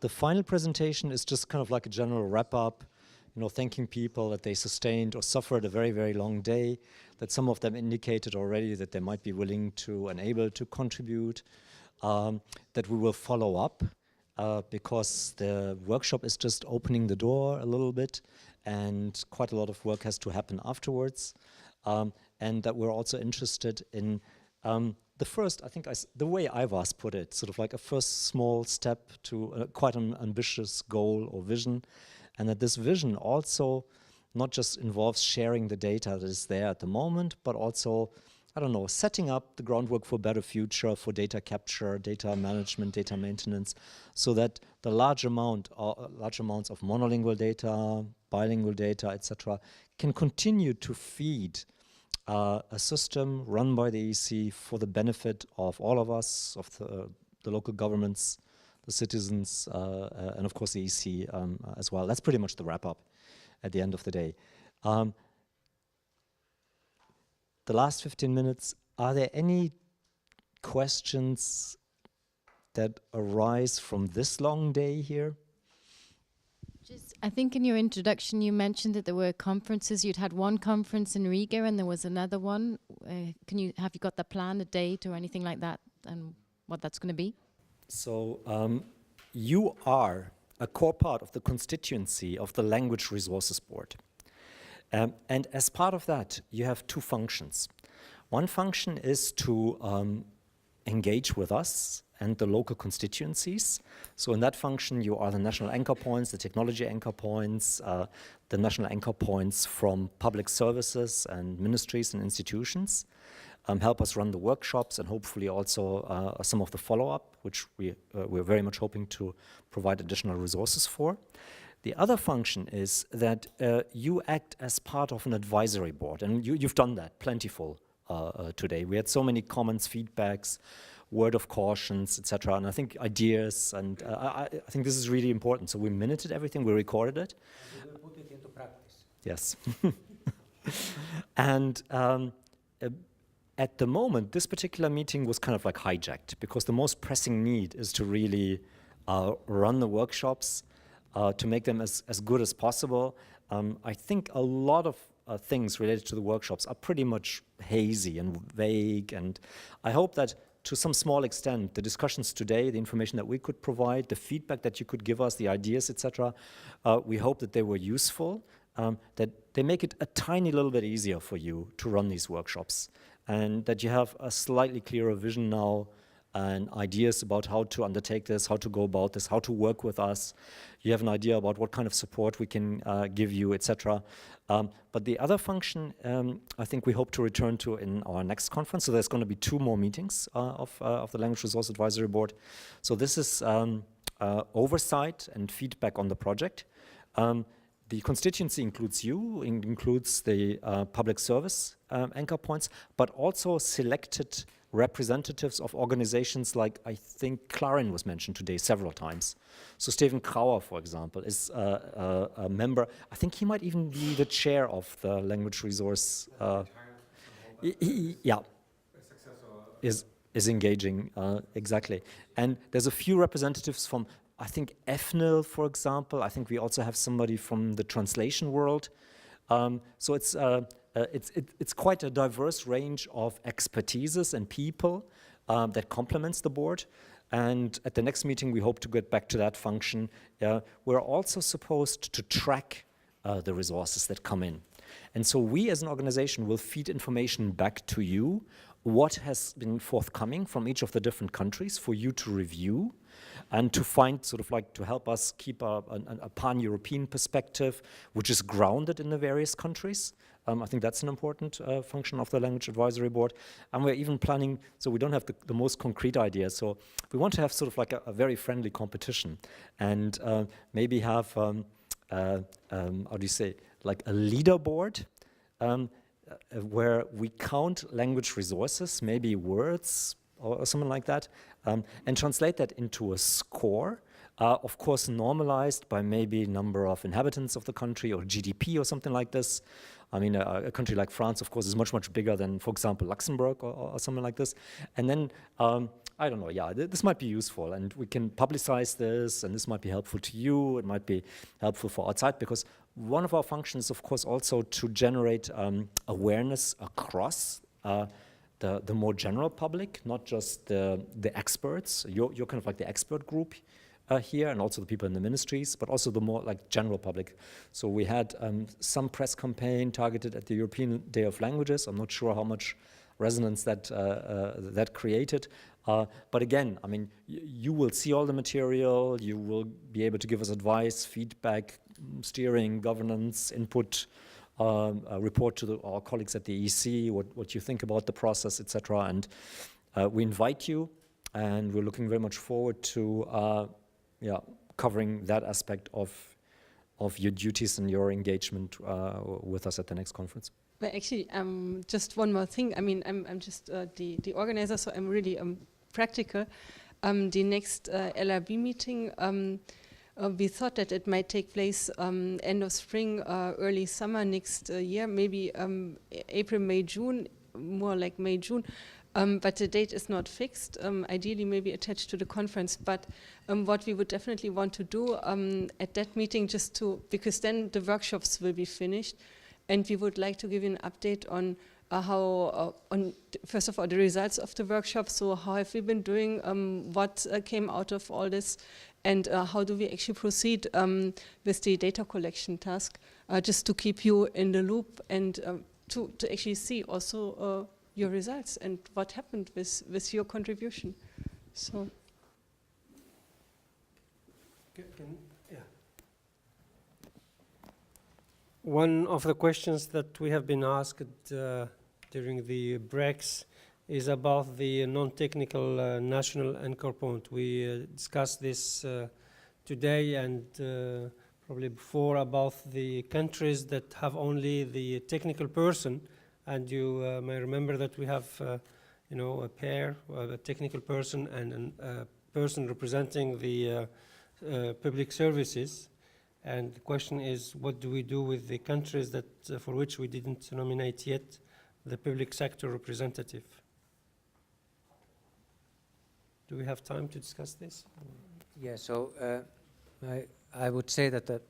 The final presentation is just kind of like a general wrap-up, thanking people that they sustained or suffered a very, very long day, that some of them indicated already that they might be willing to and able to contribute, that we will follow up because the workshop is just opening the door a little bit and quite a lot of work has to happen afterwards, and that we're also interested in the first, I think the way Ivas put it, sort of like a first small step to quite an ambitious goal or vision, and that this vision also not just involves sharing the data that is there at the moment, but also, I don't know, setting up the groundwork for a better future, for data capture, data management, data maintenance, so that the large amounts of monolingual data, bilingual data, etc., can continue to feed a system run by the EC for the benefit of all of us, of the local governments, the citizens, and of course the EC as well. That's pretty much the wrap-up at the end of the day. The last 15 minutes, are there any questions that arise from this long day here? I think in your introduction you mentioned that there were conferences. You'd had one conference in Riga and there was another one. Have you got the plan, a date or anything like that, and what that's going to be? So you are a core part of the constituency of the Language Resources Board. And as part of that, you have two functions. One function is to engage with us and the local constituencies. So in that function, you are the national anchor points, the technology anchor points, the national anchor points from public services and ministries and institutions. Help us run the workshops and hopefully also some of the follow-up, which we're very much hoping to provide additional resources for. The other function is that you act as part of an advisory board, and you've done that plentiful today. We had so many comments, feedbacks, word of cautions, etc., and I think ideas, and I think this is really important. So we minuted everything, we recorded it. We will put it into practice. Yes. And at the moment, this particular meeting was kind of like hijacked because the most pressing need is to really run the workshops, to make them as good as possible. I think a lot of things related to the workshops are pretty much hazy and vague, and I hope that to some small extent, the discussions today, the information that we could provide, the feedback that you could give us, the ideas, etc., we hope that they were useful, that they make it a tiny little bit easier for you to run these workshops, and that you have a slightly clearer vision now and ideas about how to undertake this, how to go about this, how to work with us. You have an idea about what kind of support we can give you, etc. But the other function, I think we hope to return to in our next conference. So there's going to be 2 more meetings of the Language Resource Advisory Board. So this is oversight and feedback on the project. The constituency includes you, includes the public service anchor points, but also selected representatives of organizations like, I think Clarin was mentioned today several times. So Steven Krauer, for example, is a member. I think he might even be the chair of the language resource. Yeah, is engaging, exactly. And there's a few representatives from, I think, EFNIL, for example. I think we also have somebody from the translation world. So it's quite a diverse range of expertises and people that complements the board. And at the next meeting, we hope to get back to that function. We're also supposed to track the resources that come in. And so we as an organization will feed information back to you, what has been forthcoming from each of the different countries for you to review and to find sort of like to help us keep a pan-European perspective, which is grounded in the various countries. I think that's an important function of the Language Advisory Board. And we're even planning, so we don't have the most concrete ideas, so we want to have sort of like a very friendly competition and maybe have, how do you say, like a leaderboard where we count language resources, maybe words or something like that, and translate that into a score, of course normalized by maybe number of inhabitants of the country or GDP or something like this. I mean, a country like France, of course, is much, much bigger than, for example, Luxembourg or something like this. And then, I don't know, yeah, this might be useful, and we can publicize this, and this might be helpful to you, it might be helpful for outside, because one of our functions is, of course, also to generate awareness across the more general public, not just the experts. You're kind of like the expert group here, and also the people in the ministries, but also the more like general public. So we had some press campaign targeted at the European Day of Languages. I'm not sure how much resonance that created. But again, I mean, you will see all the material, you will be able to give us advice, feedback, steering, governance, input, report to our colleagues at the EC, what you think about the process, etc. And we invite you, and we're looking very much forward to covering that aspect of your duties and your engagement with us at the next conference. But actually, just one more thing. I mean, I'm just the organizer, so I'm really practical. The next LRB meeting, we thought that it might take place end of spring, early summer next year, maybe April, May, June, more like May, June. But the date is not fixed, ideally maybe attached to the conference. But what we would definitely want to do at that meeting, because then the workshops will be finished, and we would like to give you an update on first of all, the results of the workshop. So how have we been doing, what came out of all this, and how do we actually proceed with the data collection task, just to keep you in the loop and to actually see also your results and what happened with your contribution. So. One of the questions that we have been asked during the breaks is about the non-technical national anchor point. We discussed this today and probably before about the countries that have only the technical person, and you may remember that we have a pair, a technical person and a person representing the public services. And the question is, what do we do with the countries that for which we didn't nominate yet the public sector representative? Do we have time to discuss this? Yeah, so I would say that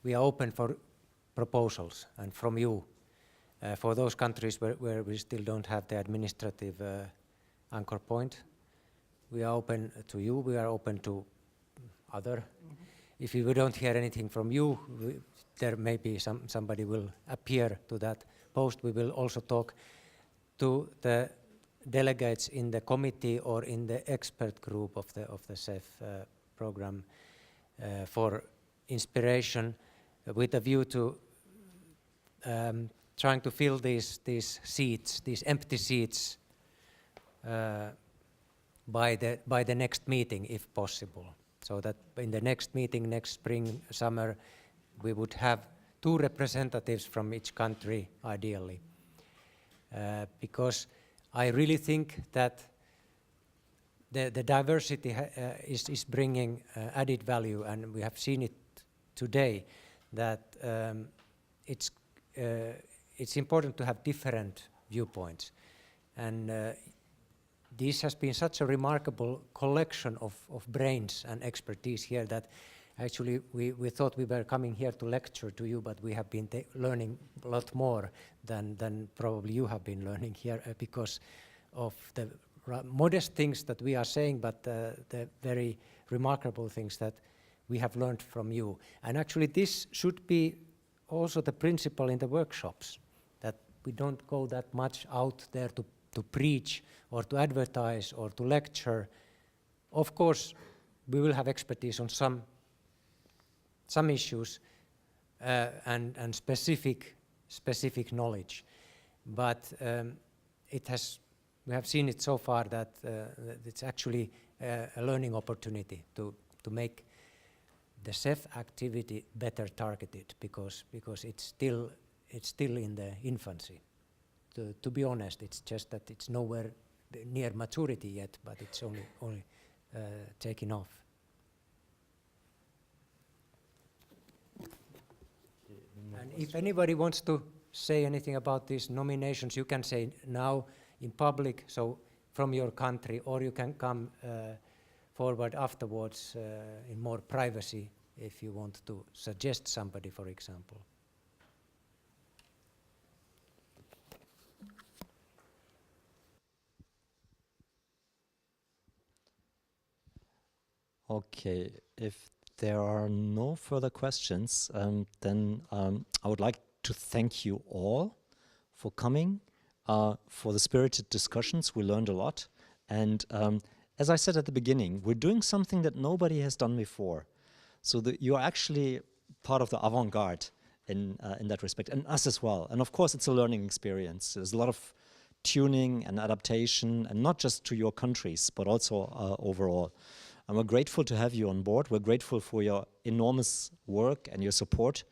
we are open for proposals and from you for those countries where we still don't have the administrative anchor point. We are open to you, we are open to other. If we don't hear anything from you, there may be somebody will appear to that post. We will also talk to the delegates in the committee or in the expert group of the CEF program for inspiration, with a view to trying to fill these seats, these empty seats, by the next meeting, if possible. So that in the next meeting, next spring, summer, we would have 2 representatives from each country, ideally. Because I really think that the diversity is bringing added value, and we have seen it today, that it's important to have different viewpoints. And this has been such a remarkable collection of brains and expertise here that actually we thought we were coming here to lecture to you, but we have been learning a lot more than probably you have been learning here because of the modest things that we are saying, but the very remarkable things that we have learned from you. And actually this should be also the principle in the workshops, that we don't go that much out there to preach or to advertise or to lecture. Of course, we will have expertise on some issues and specific knowledge, but we have seen it so far that it's actually a learning opportunity to make the CEF activity better targeted, because it's still in the infancy. To be honest, it's just that it's nowhere near maturity yet, but it's only taking off. And if anybody wants to say anything about these nominations, you can say now in public, so from your country, or you can come forward afterwards in more privacy if you want to suggest somebody, for example. Okay, if there are no further questions, then I would like to thank you all for coming, for the spirited discussions. We learned a lot. And as I said at the beginning, we're doing something that nobody has done before. So you are actually part of the avant-garde in that respect, and us as well. And of course, it's a learning experience. There's a lot of tuning and adaptation, and not just to your countries, but also overall. And we're grateful to have you on board. We're grateful for your enormous work and your support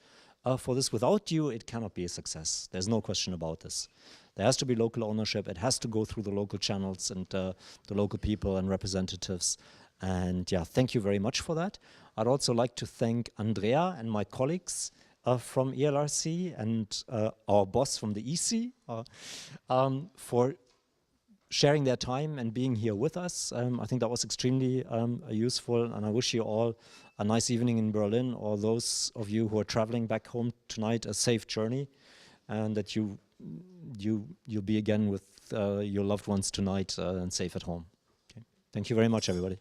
for this. Without you, it cannot be a success. There's no question about this. There has to be local ownership. It has to go through the local channels and the local people and representatives. And yeah, thank you very much for that. I'd also like to thank Andrea and my colleagues from ELRC and our boss from the EC for sharing their time and being here with us. I think that was extremely useful, and I wish you all a nice evening in Berlin, or those of you who are traveling back home tonight, a safe journey, and that you'll be again with your loved ones tonight and safe at home. Okay. Thank you very much, everybody.